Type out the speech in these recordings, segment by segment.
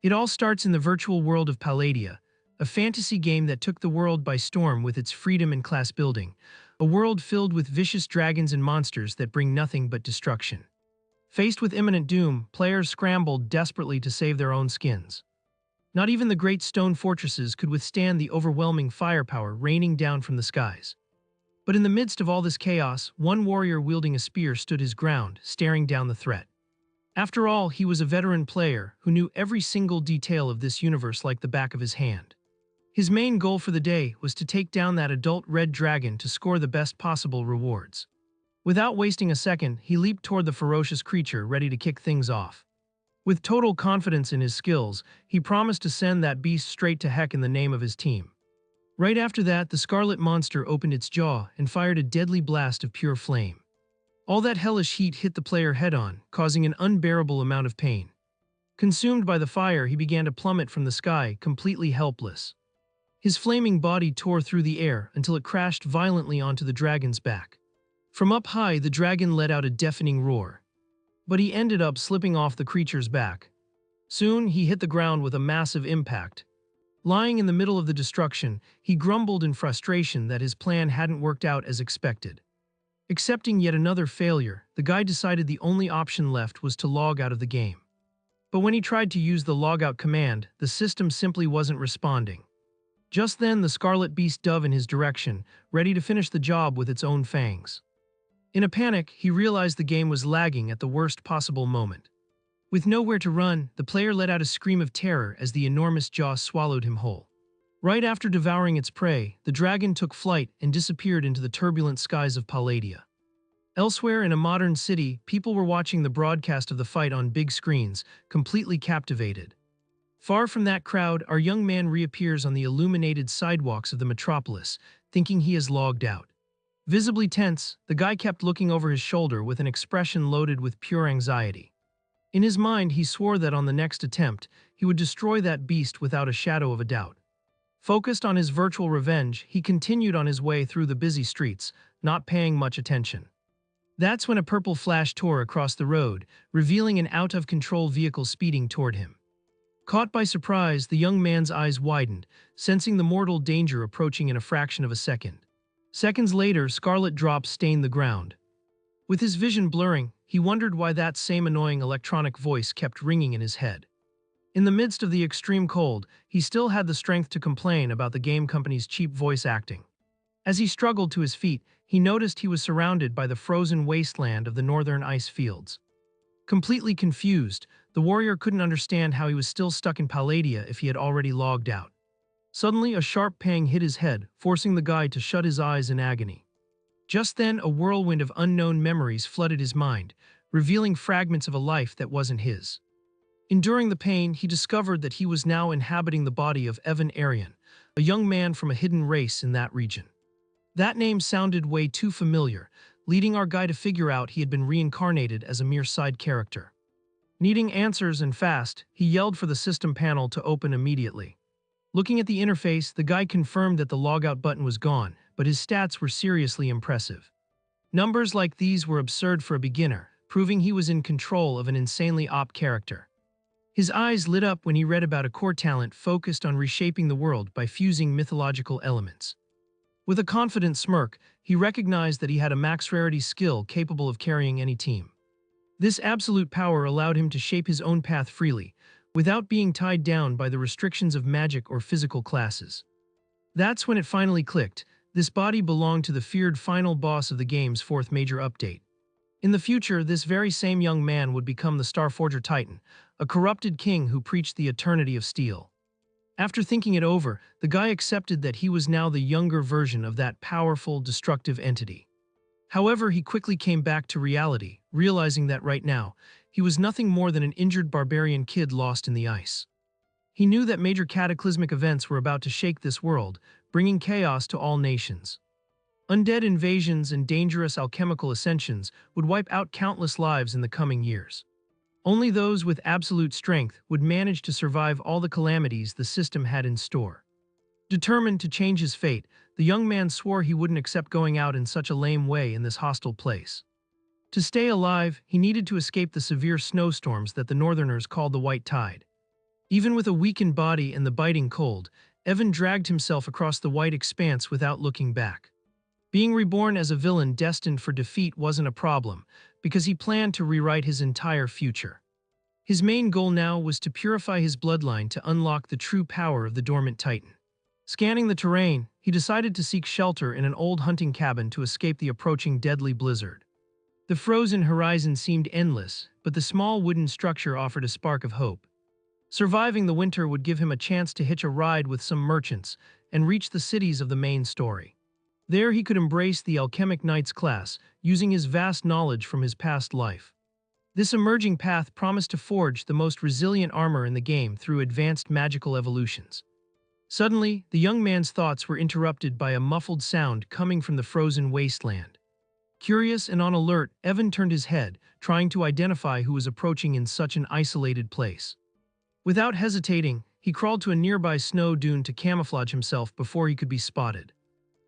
It all starts in the virtual world of Paladia, a fantasy game that took the world by storm with its freedom and class building, a world filled with vicious dragons and monsters that bring nothing but destruction. Faced with imminent doom, players scrambled desperately to save their own skins. Not even the great stone fortresses could withstand the overwhelming firepower raining down from the skies. But in the midst of all this chaos, one warrior wielding a spear stood his ground, staring down the threat. After all, he was a veteran player who knew every single detail of this universe like the back of his hand. His main goal for the day was to take down that adult red dragon to score the best possible rewards. Without wasting a second, he leaped toward the ferocious creature, ready to kick things off. With total confidence in his skills, he promised to send that beast straight to heck in the name of his team. Right after that, the scarlet monster opened its jaw and fired a deadly blast of pure flame. All that hellish heat hit the player head-on, causing an unbearable amount of pain. Consumed by the fire, he began to plummet from the sky, completely helpless. His flaming body tore through the air until it crashed violently onto the dragon's back. From up high, the dragon let out a deafening roar. But he ended up slipping off the creature's back. Soon, he hit the ground with a massive impact. Lying in the middle of the destruction, he grumbled in frustration that his plan hadn't worked out as expected. Accepting yet another failure, the guy decided the only option left was to log out of the game. But when he tried to use the logout command, the system simply wasn't responding. Just then, the scarlet beast dove in his direction, ready to finish the job with its own fangs. In a panic, he realized the game was lagging at the worst possible moment. With nowhere to run, the player let out a scream of terror as the enormous jaw swallowed him whole. Right after devouring its prey, the dragon took flight and disappeared into the turbulent skies of Paladia. Elsewhere in a modern city, people were watching the broadcast of the fight on big screens, completely captivated. Far from that crowd, our young man reappears on the illuminated sidewalks of the metropolis, thinking he has logged out. Visibly tense, the guy kept looking over his shoulder with an expression loaded with pure anxiety. In his mind, he swore that on the next attempt, he would destroy that beast without a shadow of a doubt. Focused on his virtual revenge, he continued on his way through the busy streets, not paying much attention. That's when a purple flash tore across the road, revealing an out-of-control vehicle speeding toward him. Caught by surprise, the young man's eyes widened, sensing the mortal danger approaching in a fraction of a second. Seconds later, scarlet drops stained the ground. With his vision blurring, he wondered why that same annoying electronic voice kept ringing in his head. In the midst of the extreme cold, he still had the strength to complain about the game company's cheap voice acting. As he struggled to his feet, he noticed he was surrounded by the frozen wasteland of the northern ice fields. Completely confused, the warrior couldn't understand how he was still stuck in Paladia if he had already logged out. Suddenly, a sharp pang hit his head, forcing the guide to shut his eyes in agony. Just then, a whirlwind of unknown memories flooded his mind, revealing fragments of a life that wasn't his. Enduring the pain, he discovered that he was now inhabiting the body of Evan Arian, a young man from a hidden race in that region. That name sounded way too familiar, leading our guy to figure out he had been reincarnated as a mere side character. Needing answers and fast, he yelled for the system panel to open immediately. Looking at the interface, the guy confirmed that the logout button was gone, but his stats were seriously impressive. Numbers like these were absurd for a beginner, proving he was in control of an insanely OP character. His eyes lit up when he read about a core talent focused on reshaping the world by fusing mythological elements. With a confident smirk, he recognized that he had a max rarity skill capable of carrying any team. This absolute power allowed him to shape his own path freely, without being tied down by the restrictions of magic or physical classes. That's when it finally clicked. This body belonged to the feared final boss of the game's fourth major update. In the future, this very same young man would become the Starforged Titan, a corrupted king who preached the eternity of steel. After thinking it over, the guy accepted that he was now the younger version of that powerful, destructive entity. However, he quickly came back to reality, realizing that right now, he was nothing more than an injured barbarian kid lost in the ice. He knew that major cataclysmic events were about to shake this world, bringing chaos to all nations. Undead invasions and dangerous alchemical ascensions would wipe out countless lives in the coming years. Only those with absolute strength would manage to survive all the calamities the system had in store. Determined to change his fate, the young man swore he wouldn't accept going out in such a lame way in this hostile place. To stay alive, he needed to escape the severe snowstorms that the Northerners called the White Tide. Even with a weakened body and the biting cold, Evan dragged himself across the white expanse without looking back. Being reborn as a villain destined for defeat wasn't a problem, because he planned to rewrite his entire future. His main goal now was to purify his bloodline to unlock the true power of the dormant Titan. Scanning the terrain, he decided to seek shelter in an old hunting cabin to escape the approaching deadly blizzard. The frozen horizon seemed endless, but the small wooden structure offered a spark of hope. Surviving the winter would give him a chance to hitch a ride with some merchants and reach the cities of the main story. There he could embrace the Alchemic Knight's class, using his vast knowledge from his past life. This emerging path promised to forge the most resilient armor in the game through advanced magical evolutions. Suddenly, the young man's thoughts were interrupted by a muffled sound coming from the frozen wasteland. Curious and on alert, Evan turned his head, trying to identify who was approaching in such an isolated place. Without hesitating, he crawled to a nearby snow dune to camouflage himself before he could be spotted.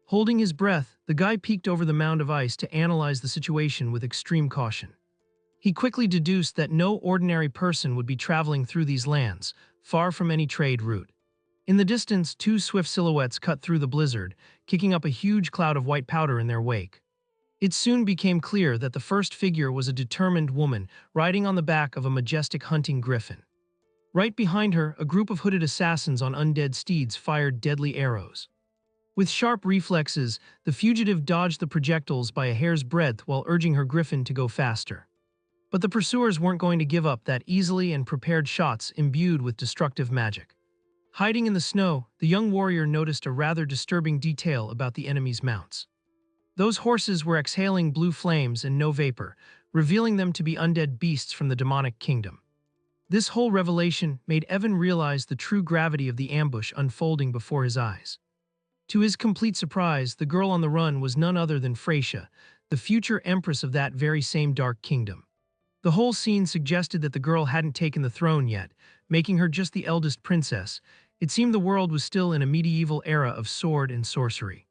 Holding his breath, the guy peeked over the mound of ice to analyze the situation with extreme caution. He quickly deduced that no ordinary person would be traveling through these lands, far from any trade route. In the distance, two swift silhouettes cut through the blizzard, kicking up a huge cloud of white powder in their wake. It soon became clear that the first figure was a determined woman riding on the back of a majestic hunting griffin. Right behind her, a group of hooded assassins on undead steeds fired deadly arrows. With sharp reflexes, the fugitive dodged the projectiles by a hair's breadth while urging her griffin to go faster. But the pursuers weren't going to give up that easily and prepared shots imbued with destructive magic. Hiding in the snow, the young warrior noticed a rather disturbing detail about the enemy's mounts. Those horses were exhaling blue flames and no vapor, revealing them to be undead beasts from the demonic kingdom. This whole revelation made Evan realize the true gravity of the ambush unfolding before his eyes. To his complete surprise, the girl on the run was none other than Freysia, the future empress of that very same dark kingdom. The whole scene suggested that the girl hadn't taken the throne yet, making her just the eldest princess. It seemed the world was still in a medieval era of sword and sorcery.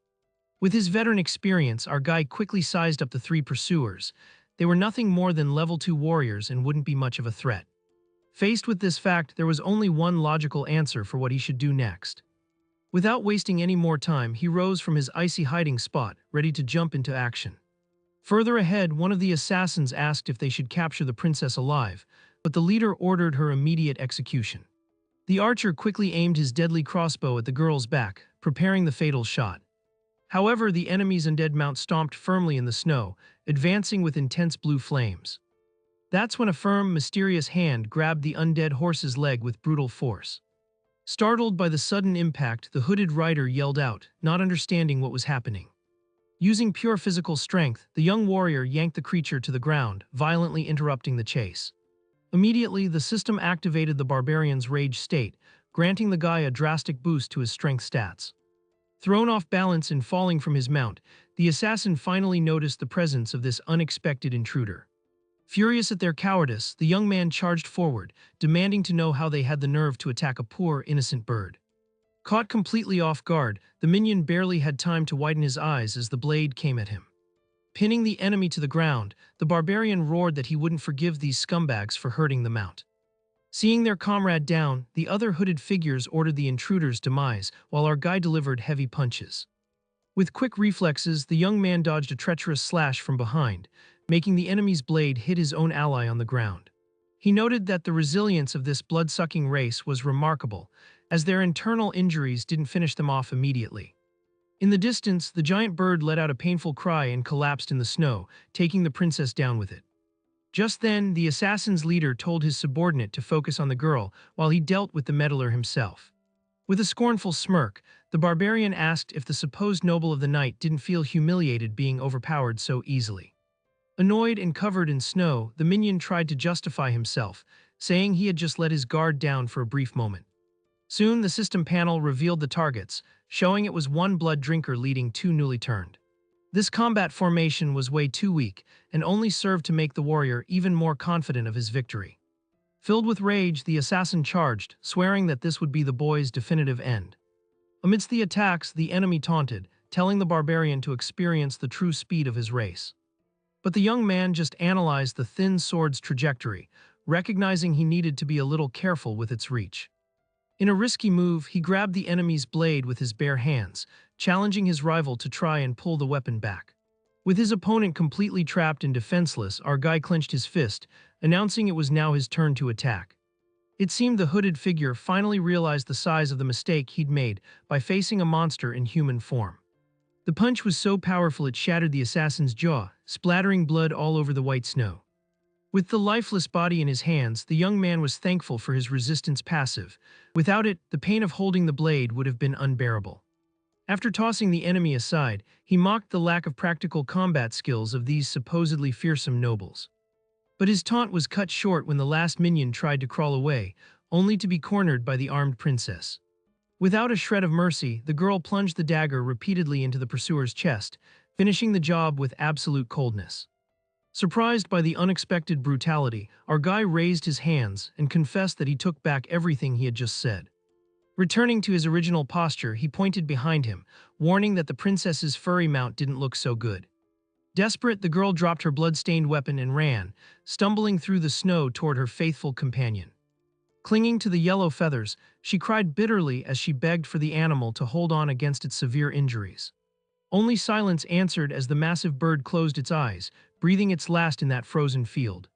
With his veteran experience, our guy quickly sized up the three pursuers. They were nothing more than level 2 warriors and wouldn't be much of a threat. Faced with this fact, there was only one logical answer for what he should do next. Without wasting any more time, he rose from his icy hiding spot, ready to jump into action. Further ahead, one of the assassins asked if they should capture the princess alive, but the leader ordered her immediate execution. The archer quickly aimed his deadly crossbow at the girl's back, preparing the fatal shot. However, the enemy's undead mount stomped firmly in the snow, advancing with intense blue flames. That's when a firm, mysterious hand grabbed the undead horse's leg with brutal force. Startled by the sudden impact, the hooded rider yelled out, not understanding what was happening. Using pure physical strength, the young warrior yanked the creature to the ground, violently interrupting the chase. Immediately, the system activated the barbarian's rage state, granting the guy a drastic boost to his strength stats. Thrown off balance and falling from his mount, the assassin finally noticed the presence of this unexpected intruder. Furious at their cowardice, the young man charged forward, demanding to know how they had the nerve to attack a poor, innocent bird. Caught completely off guard, the minion barely had time to widen his eyes as the blade came at him. Pinning the enemy to the ground, the barbarian roared that he wouldn't forgive these scumbags for hurting the mount. Seeing their comrade down, the other hooded figures ordered the intruder's demise, while our guy delivered heavy punches. With quick reflexes, the young man dodged a treacherous slash from behind, making the enemy's blade hit his own ally on the ground. He noted that the resilience of this blood-sucking race was remarkable, as their internal injuries didn't finish them off immediately. In the distance, the giant bird let out a painful cry and collapsed in the snow, taking the princess down with it. Just then, the assassin's leader told his subordinate to focus on the girl while he dealt with the meddler himself. With a scornful smirk, the barbarian asked if the supposed noble of the night didn't feel humiliated being overpowered so easily. Annoyed and covered in snow, the minion tried to justify himself, saying he had just let his guard down for a brief moment. Soon, the system panel revealed the targets, showing it was one blood drinker leading two newly turned. This combat formation was way too weak, and only served to make the warrior even more confident of his victory. Filled with rage, the assassin charged, swearing that this would be the boy's definitive end. Amidst the attacks, the enemy taunted, telling the barbarian to experience the true speed of his race. But the young man just analyzed the thin sword's trajectory, recognizing he needed to be a little careful with its reach. In a risky move, he grabbed the enemy's blade with his bare hands, challenging his rival to try and pull the weapon back. With his opponent completely trapped and defenseless, our guy clenched his fist, announcing it was now his turn to attack. It seemed the hooded figure finally realized the size of the mistake he'd made by facing a monster in human form. The punch was so powerful it shattered the assassin's jaw, splattering blood all over the white snow. With the lifeless body in his hands, the young man was thankful for his resistance passive. Without it, the pain of holding the blade would have been unbearable. After tossing the enemy aside, he mocked the lack of practical combat skills of these supposedly fearsome nobles. But his taunt was cut short when the last minion tried to crawl away, only to be cornered by the armed princess. Without a shred of mercy, the girl plunged the dagger repeatedly into the pursuer's chest, finishing the job with absolute coldness. Surprised by the unexpected brutality, our guy raised his hands and confessed that he took back everything he had just said. Returning to his original posture, he pointed behind him, warning that the princess's furry mount didn't look so good. Desperate, the girl dropped her blood-stained weapon and ran, stumbling through the snow toward her faithful companion. Clinging to the yellow feathers, she cried bitterly as she begged for the animal to hold on against its severe injuries. Only silence answered as the massive bird closed its eyes, breathing its last in that frozen field.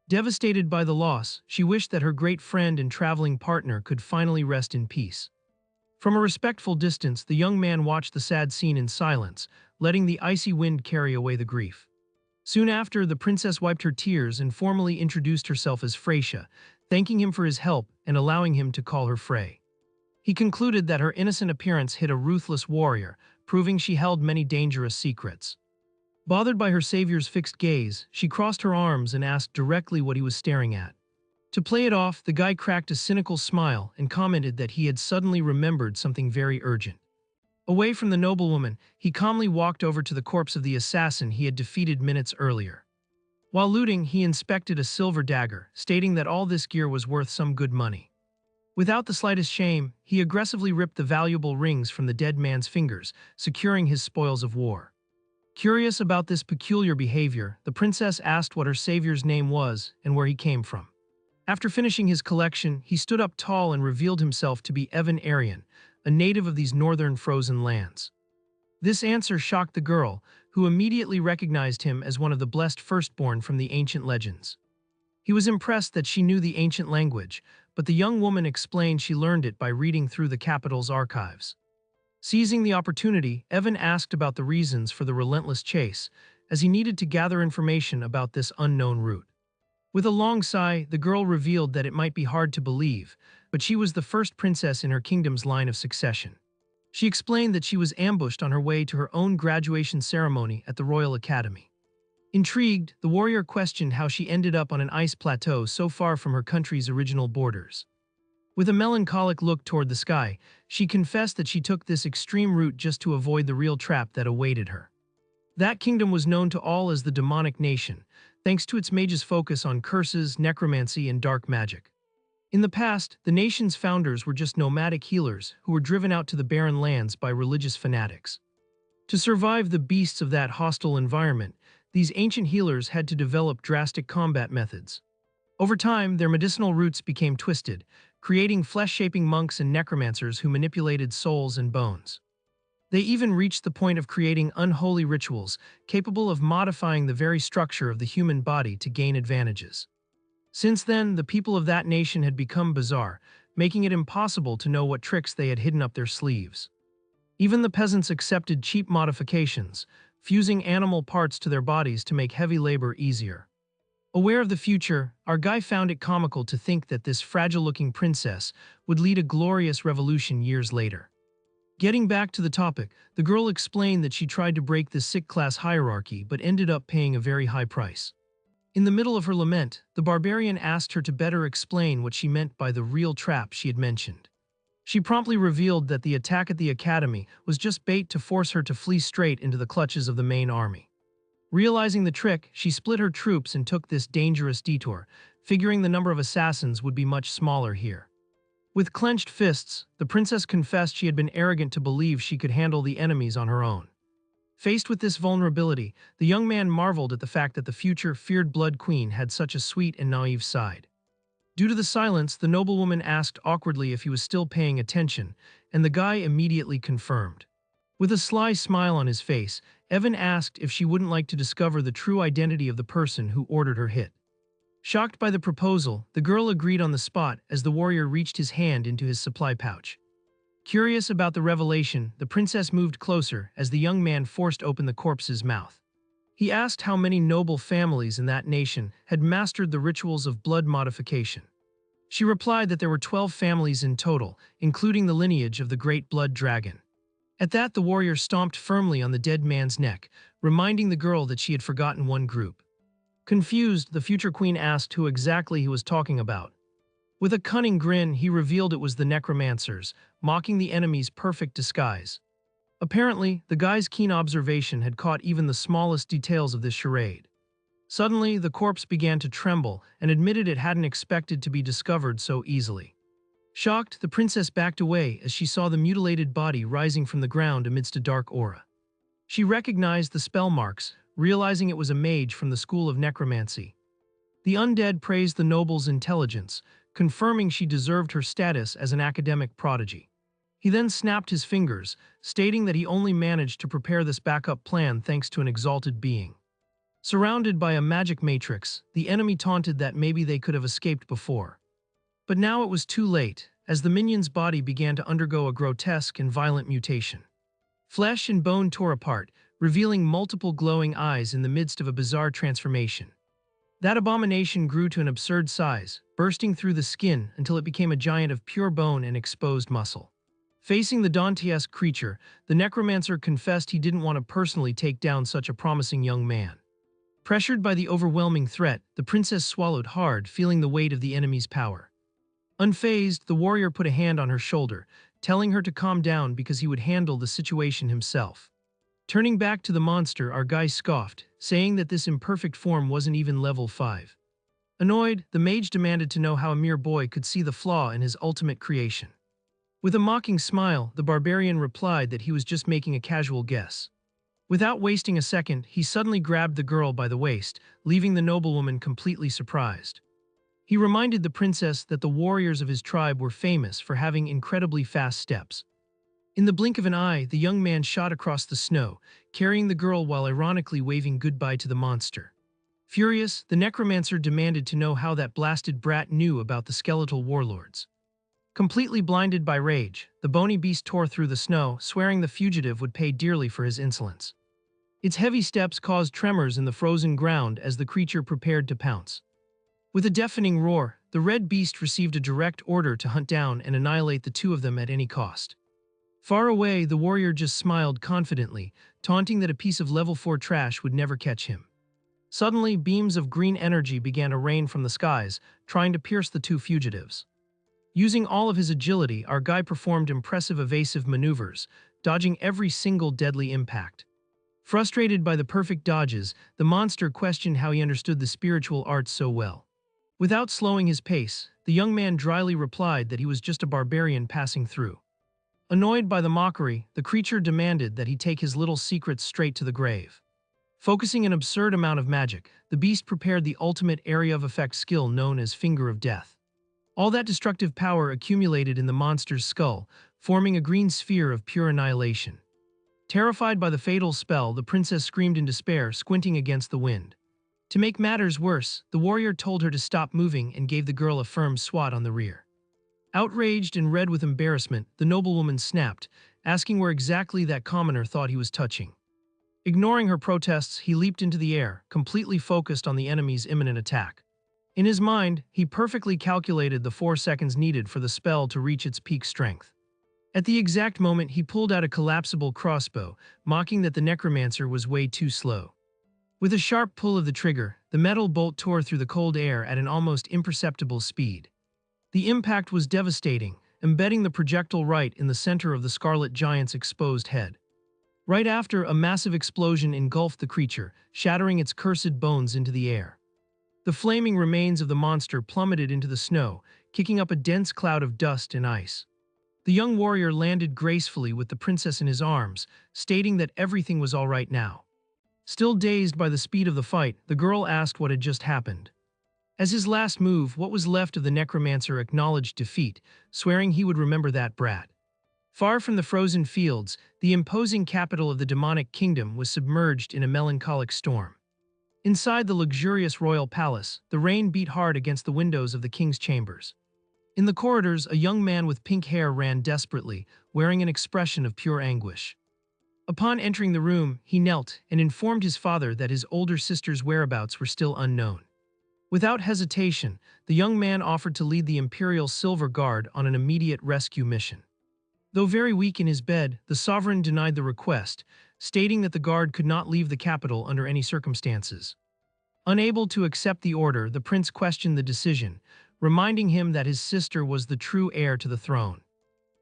Devastated by the loss, she wished that her great friend and traveling partner could finally rest in peace. From a respectful distance, the young man watched the sad scene in silence, letting the icy wind carry away the grief. Soon after, the princess wiped her tears and formally introduced herself as Freysia, thanking him for his help and allowing him to call her Frey. He concluded that her innocent appearance hid a ruthless warrior, proving she held many dangerous secrets. Bothered by her savior's fixed gaze, she crossed her arms and asked directly what he was staring at. To play it off, the guy cracked a cynical smile and commented that he had suddenly remembered something very urgent. Away from the noblewoman, he calmly walked over to the corpse of the assassin he had defeated minutes earlier. While looting, he inspected a silver dagger, stating that all this gear was worth some good money. Without the slightest shame, he aggressively ripped the valuable rings from the dead man's fingers, securing his spoils of war. Curious about this peculiar behavior, the princess asked what her savior's name was and where he came from. After finishing his collection, he stood up tall and revealed himself to be Evan Arian, a native of these northern frozen lands. This answer shocked the girl, who immediately recognized him as one of the blessed firstborn from the ancient legends. He was impressed that she knew the ancient language, but the young woman explained she learned it by reading through the capital's archives. Seizing the opportunity, Evan asked about the reasons for the relentless chase, as he needed to gather information about this unknown route. With a long sigh, the girl revealed that it might be hard to believe, but she was the first princess in her kingdom's line of succession. She explained that she was ambushed on her way to her own graduation ceremony at the Royal Academy. Intrigued, the warrior questioned how she ended up on an ice plateau so far from her country's original borders. With a melancholic look toward the sky, she confessed that she took this extreme route just to avoid the real trap that awaited her. That kingdom was known to all as the Demonic Nation, thanks to its mage's focus on curses, necromancy, and dark magic. In the past, the nation's founders were just nomadic healers who were driven out to the barren lands by religious fanatics. To survive the beasts of that hostile environment, these ancient healers had to develop drastic combat methods. Over time, their medicinal roots became twisted, creating flesh-shaping monks and necromancers who manipulated souls and bones. They even reached the point of creating unholy rituals capable of modifying the very structure of the human body to gain advantages. Since then, the people of that nation had become bizarre, making it impossible to know what tricks they had hidden up their sleeves. Even the peasants accepted cheap modifications, fusing animal parts to their bodies to make heavy labor easier. Aware of the future, our guy found it comical to think that this fragile-looking princess would lead a glorious revolution years later. Getting back to the topic, the girl explained that she tried to break the sick class hierarchy but ended up paying a very high price. In the middle of her lament, the barbarian asked her to better explain what she meant by the real trap she had mentioned. She promptly revealed that the attack at the academy was just bait to force her to flee straight into the clutches of the main army. Realizing the trick, she split her troops and took this dangerous detour, figuring the number of assassins would be much smaller here. With clenched fists, the princess confessed she had been arrogant to believe she could handle the enemies on her own. Faced with this vulnerability, the young man marveled at the fact that the future feared Blood Queen had such a sweet and naive side. Due to the silence, the noblewoman asked awkwardly if he was still paying attention, and the guy immediately confirmed. With a sly smile on his face, Evan asked if she wouldn't like to discover the true identity of the person who ordered her hit. Shocked by the proposal, the girl agreed on the spot as the warrior reached his hand into his supply pouch. Curious about the revelation, the princess moved closer as the young man forced open the corpse's mouth. He asked how many noble families in that nation had mastered the rituals of blood modification. She replied that there were 12 families in total, including the lineage of the great blood dragon. At that, the warrior stomped firmly on the dead man's neck, reminding the girl that she had forgotten one group. Confused, the future queen asked who exactly he was talking about. With a cunning grin, he revealed it was the necromancers, mocking the enemy's perfect disguise. Apparently, the guy's keen observation had caught even the smallest details of this charade. Suddenly, the corpse began to tremble and admitted it hadn't expected to be discovered so easily. Shocked, the princess backed away as she saw the mutilated body rising from the ground amidst a dark aura. She recognized the spell marks, realizing it was a mage from the school of necromancy. The undead praised the noble's intelligence, confirming she deserved her status as an academic prodigy. He then snapped his fingers, stating that he only managed to prepare this backup plan thanks to an exalted being. Surrounded by a magic matrix, the enemy taunted that maybe they could have escaped before. But now it was too late, as the minion's body began to undergo a grotesque and violent mutation. Flesh and bone tore apart, revealing multiple glowing eyes in the midst of a bizarre transformation. That abomination grew to an absurd size, bursting through the skin until it became a giant of pure bone and exposed muscle. Facing the Dantesque creature, the necromancer confessed he didn't want to personally take down such a promising young man. Pressured by the overwhelming threat, the princess swallowed hard, feeling the weight of the enemy's power. Unfazed, the warrior put a hand on her shoulder, telling her to calm down because he would handle the situation himself. Turning back to the monster, our guy scoffed, saying that this imperfect form wasn't even level 5. Annoyed, the mage demanded to know how a mere boy could see the flaw in his ultimate creation. With a mocking smile, the barbarian replied that he was just making a casual guess. Without wasting a second, he suddenly grabbed the girl by the waist, leaving the noblewoman completely surprised. He reminded the princess that the warriors of his tribe were famous for having incredibly fast steps. In the blink of an eye, the young man shot across the snow, carrying the girl while ironically waving goodbye to the monster. Furious, the necromancer demanded to know how that blasted brat knew about the skeletal warlords. Completely blinded by rage, the bony beast tore through the snow, swearing the fugitive would pay dearly for his insolence. Its heavy steps caused tremors in the frozen ground as the creature prepared to pounce. With a deafening roar, the red beast received a direct order to hunt down and annihilate the two of them at any cost. Far away, the warrior just smiled confidently, taunting that a piece of level 4 trash would never catch him. Suddenly, beams of green energy began to rain from the skies, trying to pierce the two fugitives. Using all of his agility, our guy performed impressive evasive maneuvers, dodging every single deadly impact. Frustrated by the perfect dodges, the monster questioned how he understood the spiritual arts so well. Without slowing his pace, the young man dryly replied that he was just a barbarian passing through. Annoyed by the mockery, the creature demanded that he take his little secrets straight to the grave. Focusing an absurd amount of magic, the beast prepared the ultimate area of effect skill known as Finger of Death. All that destructive power accumulated in the monster's skull, forming a green sphere of pure annihilation. Terrified by the fatal spell, the princess screamed in despair, squinting against the wind. To make matters worse, the warrior told her to stop moving and gave the girl a firm swat on the rear. Outraged and red with embarrassment, the noblewoman snapped, asking where exactly that commoner thought he was touching. Ignoring her protests, he leaped into the air, completely focused on the enemy's imminent attack. In his mind, he perfectly calculated the 4 seconds needed for the spell to reach its peak strength. At the exact moment, he pulled out a collapsible crossbow, mocking that the necromancer was way too slow. With a sharp pull of the trigger, the metal bolt tore through the cold air at an almost imperceptible speed. The impact was devastating, embedding the projectile right in the center of the Scarlet Giant's exposed head. Right after, a massive explosion engulfed the creature, shattering its cursed bones into the air. The flaming remains of the monster plummeted into the snow, kicking up a dense cloud of dust and ice. The young warrior landed gracefully with the princess in his arms, stating that everything was all right now. Still dazed by the speed of the fight, the girl asked what had just happened. As his last move, what was left of the necromancer acknowledged defeat, swearing he would remember that brat. Far from the frozen fields, the imposing capital of the demonic kingdom was submerged in a melancholic storm. Inside the luxurious royal palace, the rain beat hard against the windows of the king's chambers. In the corridors, a young man with pink hair ran desperately, wearing an expression of pure anguish. Upon entering the room, he knelt and informed his father that his older sister's whereabouts were still unknown. Without hesitation, the young man offered to lead the Imperial Silver Guard on an immediate rescue mission. Though very weak in his bed, the sovereign denied the request, stating that the guard could not leave the capital under any circumstances. Unable to accept the order, the prince questioned the decision, reminding him that his sister was the true heir to the throne.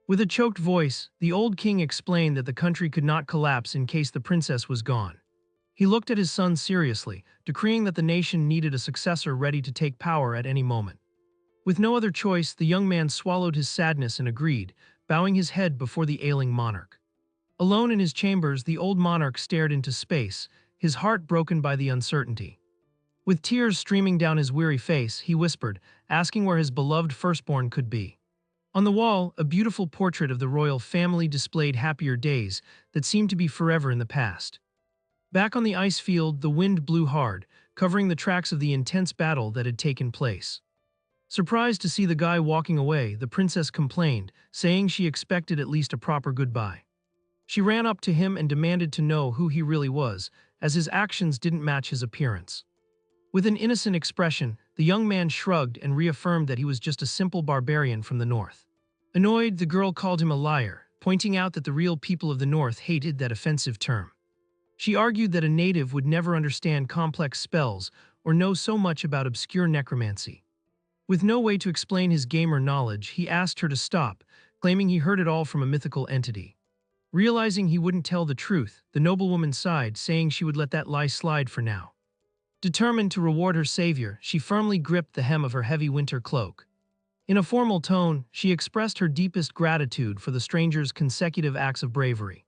With a choked voice, the old king explained that the country could not collapse in case the princess was gone. He looked at his son seriously, decreeing that the nation needed a successor ready to take power at any moment. With no other choice, the young man swallowed his sadness and agreed, bowing his head before the ailing monarch. Alone in his chambers, the old monarch stared into space, his heart broken by the uncertainty. With tears streaming down his weary face, he whispered, asking where his beloved firstborn could be. On the wall, a beautiful portrait of the royal family displayed happier days that seemed to be forever in the past. Back on the ice field, the wind blew hard, covering the tracks of the intense battle that had taken place. Surprised to see the guy walking away, the princess complained, saying she expected at least a proper goodbye. She ran up to him and demanded to know who he really was, as his actions didn't match his appearance. With an innocent expression, the young man shrugged and reaffirmed that he was just a simple barbarian from the north. Annoyed, the girl called him a liar, pointing out that the real people of the north hated that offensive term. She argued that a native would never understand complex spells or know so much about obscure necromancy. With no way to explain his gamer knowledge, he asked her to stop, claiming he heard it all from a mythical entity. Realizing he wouldn't tell the truth, the noblewoman sighed, saying she would let that lie slide for now. Determined to reward her savior, she firmly gripped the hem of her heavy winter cloak. In a formal tone, she expressed her deepest gratitude for the stranger's consecutive acts of bravery.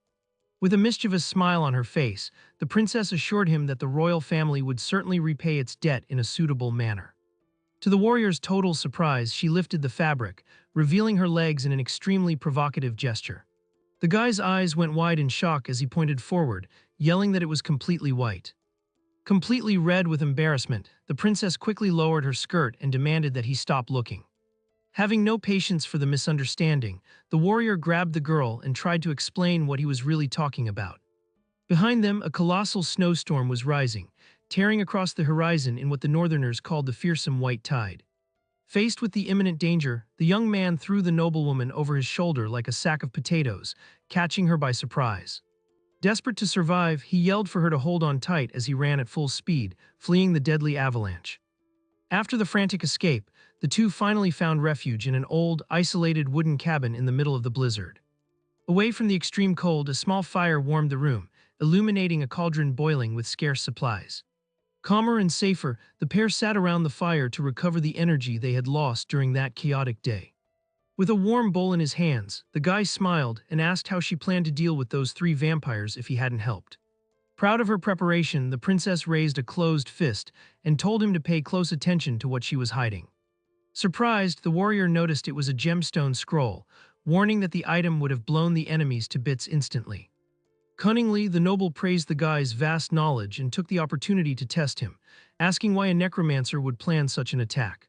With a mischievous smile on her face, the princess assured him that the royal family would certainly repay its debt in a suitable manner. To the warrior's total surprise, she lifted the fabric, revealing her legs in an extremely provocative gesture. The guy's eyes went wide in shock as he pointed forward, yelling that it was completely white. Completely red with embarrassment, the princess quickly lowered her skirt and demanded that he stop looking. Having no patience for the misunderstanding, the warrior grabbed the girl and tried to explain what he was really talking about. Behind them, a colossal snowstorm was rising, tearing across the horizon in what the northerners called the fearsome white tide. Faced with the imminent danger, the young man threw the noblewoman over his shoulder like a sack of potatoes, catching her by surprise. Desperate to survive, he yelled for her to hold on tight as he ran at full speed, fleeing the deadly avalanche. After the frantic escape, the two finally found refuge in an old, isolated wooden cabin in the middle of the blizzard. Away from the extreme cold, a small fire warmed the room, illuminating a cauldron boiling with scarce supplies. Calmer and safer, the pair sat around the fire to recover the energy they had lost during that chaotic day. With a warm bowl in his hands, the guy smiled and asked how she planned to deal with those 3 vampires if he hadn't helped. Proud of her preparation, the princess raised a closed fist and told him to pay close attention to what she was hiding. Surprised, the warrior noticed it was a gemstone scroll, warning that the item would have blown the enemies to bits instantly. Cunningly, the noble praised the guy's vast knowledge and took the opportunity to test him, asking why a necromancer would plan such an attack.